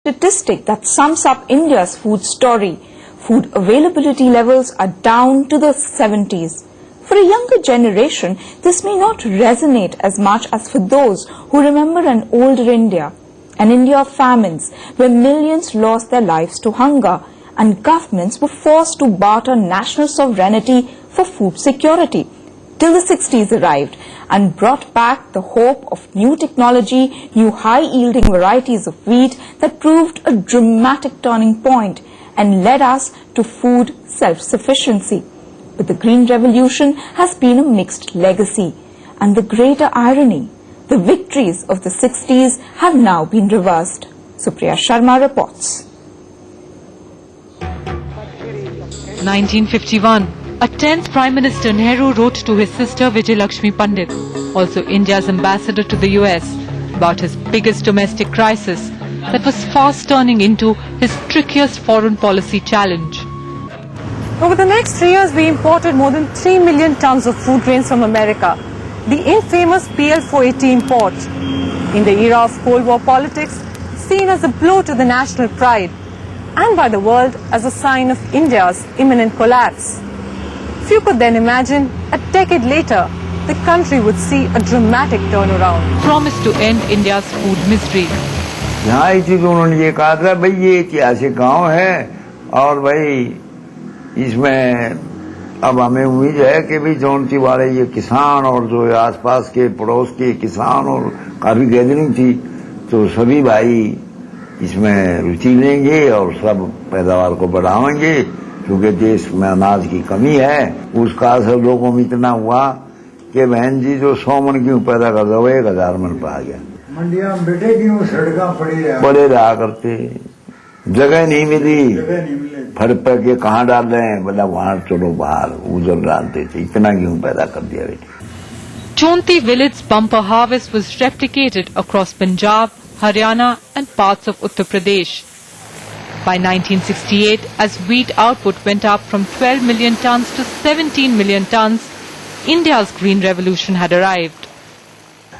statistic that sums up India's food story. Food availability levels are down to the 70s. For a younger generation, this may not resonate as much as for those who remember an older India, an India of famines, where millions lost their lives to hunger and governments were forced to barter national sovereignty for food security, till the 60s arrived and brought back the hope of new technology, new high-yielding varieties of wheat that proved a dramatic turning point and led us to food self-sufficiency. But the Green Revolution has been a mixed legacy, and the greater irony, the victories of the 60s have now been reversed. Supriya Sharma reports. 1951. A 10th Prime Minister Nehru wrote to his sister Vijayalakshmi Pandit, also India's ambassador to the US, about his biggest domestic crisis that was fast turning into his trickiest foreign policy challenge. Over the next 3 years, we imported more than 3 million tons of food grains from America, the infamous PL 480 import. In the era of Cold War politics, seen as a blow to the national pride, and by the world as a sign of India's imminent collapse. Few could then imagine, a decade later, the country would see a dramatic turnaround. Promised to end India's food misery. यहाँ इसी को उन्होंने ये कहा था, भाई ये ऐतिहासिक गांव है और भाई इसमें अब हमें उम्मीद है कि भाई जौनसी वाले ये किसान और जो आसपास के पड़ोस के किसान और काफी गैदरिंग थी, तो सभी भाई इसमें रुचि लेंगे और सब पैदावार को बढ़ाएंगे, क्योंकि देश में अनाज की कमी है। उसका असर लोगों में इतना हुआ कि बहन जी जो 100 मन गेहूं पैदा कर दो 1000 मन पर आ गया। मंडिया में बेटे गेहूं सड़का पड़े रहा करते, जगह नहीं मिली, फड़ पर के कहाँ डाल रहे हैं, बोला वहां चलो बाहर उजल डालते थे, इतना गेहूं पैदा कर दिया बेटे। Chonti village bumper harvest was replicated across Punjab, Haryana and parts of Uttar Pradesh. By 1968, as wheat output went up from 12 million tons to 17 million tons, India's Green Revolution had arrived.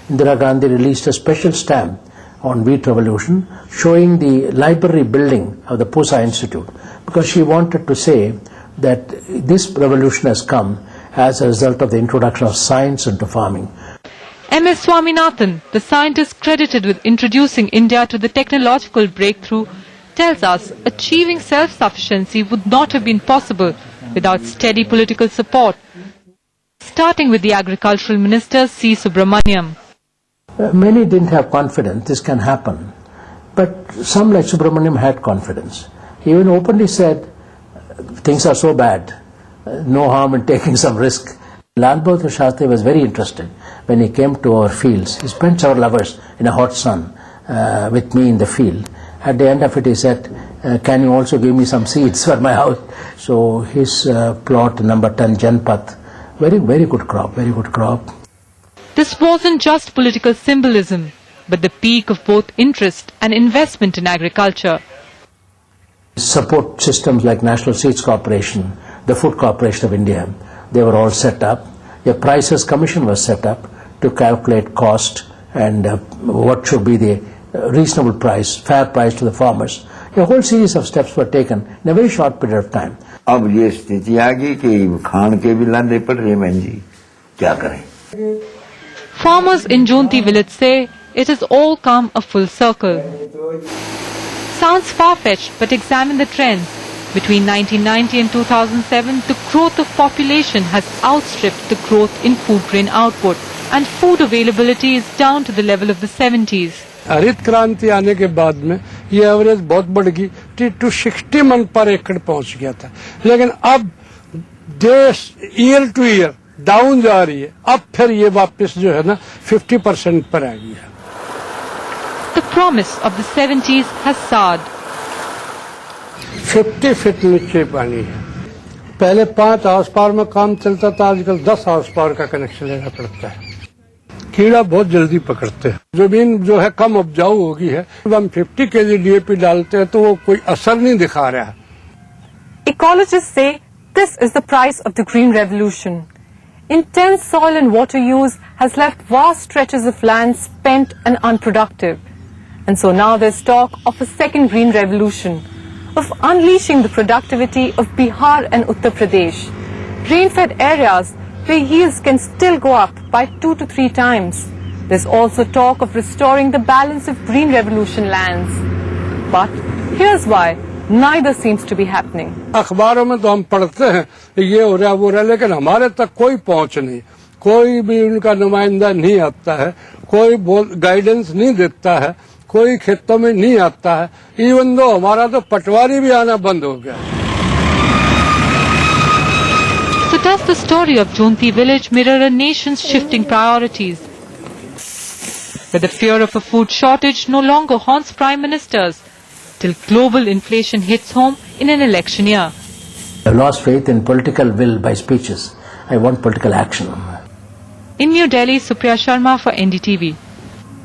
Indira Gandhi released a special stamp on wheat revolution showing the library building of the Pusa Institute, because she wanted to say that this revolution has come as a result of the introduction of science into farming. M.S. Swaminathan, the scientist credited with introducing India to the technological breakthrough, tells us achieving self-sufficiency would not have been possible without steady political support, starting with the Agricultural Minister C. Subramaniam. Many didn't have confidence this can happen, but some like Subramaniam had confidence. He even openly said, things are so bad, no harm in taking some risk. Lal Bahadur Shastri was very interested when he came to our fields. He spent several hours in a hot sun with me in the field. At the end of it he said, can you also give me some seeds for my house? So his plot number 10 Janpath, very good crop, very good crop. This wasn't just political symbolism, but the peak of both interest and investment in agriculture. Support systems like National Seeds Corporation, the Food Corporation of India, they were all set up. A prices commission was set up to calculate cost and what should be the reasonable price, fair price to the farmers. A whole series of steps were taken in a very short period of time. अब ये स्थिति आ गई कि खान के भी लाने पड़ रहे हैं जी, क्या करें? Farmers in Jonti village say it has all come a full circle. Sounds far-fetched, but examine the trends. Between 1990 and 2007, the growth of population has outstripped the growth in food grain output, and food availability is down to the level of the 70s. हरित क्रांति आने के बाद में ये average बहुत बढ़ गई, 260 मन पर एकड़ पहुंच गया था, लेकिन अब देश ईयर टू ईयर डाउन जा रही है, अब फिर ये वापस जो है ना 50% पर आ गई है. The promise of the 70s has soured. 50 feet नीचे पानी है. पहले 5 हाउस पावर में काम चलता था, आजकल 10 हाउस पावर का कनेक्शन लेना पड़ता है. कीड़ा बहुत जल्दी पकड़ते हैं. जमीन जो है कम उपजाऊ हो गई है. हम 50 kg DAP डालते हैं तो वो कोई असर नहीं दिखा रहा है. Ecologists say this is the price of the Green Revolution. Intense soil and water use has left vast stretches of land spent and unproductive. And so now there's talk of a second green revolution, of unleashing the productivity of Bihar and Uttar Pradesh, rain-fed areas where yields can still go up by 2 to 3 times. There's also talk of restoring the balance of green revolution lands. But here's why neither seems to be happening. अखबारों में तो हम पढ़ते हैं ये हो रहा वो रहा, लेकिन हमारे तक कोई पहुंच नहीं, कोई भी उनका नुमाइंदा नहीं आता है, कोई गाइडेंस नहीं देता है, कोई खेतों में नहीं आता है, इवन दो हमारा तो पटवारी भी आना बंद हो गया. So does the story of Jonti village mirror a nation's shifting priorities? Where the fear of a food shortage no longer haunts prime ministers till global inflation hits home in an election year. I've lost faith in political will by speeches. I want political action. In New Delhi, Supriya Sharma for NDTV.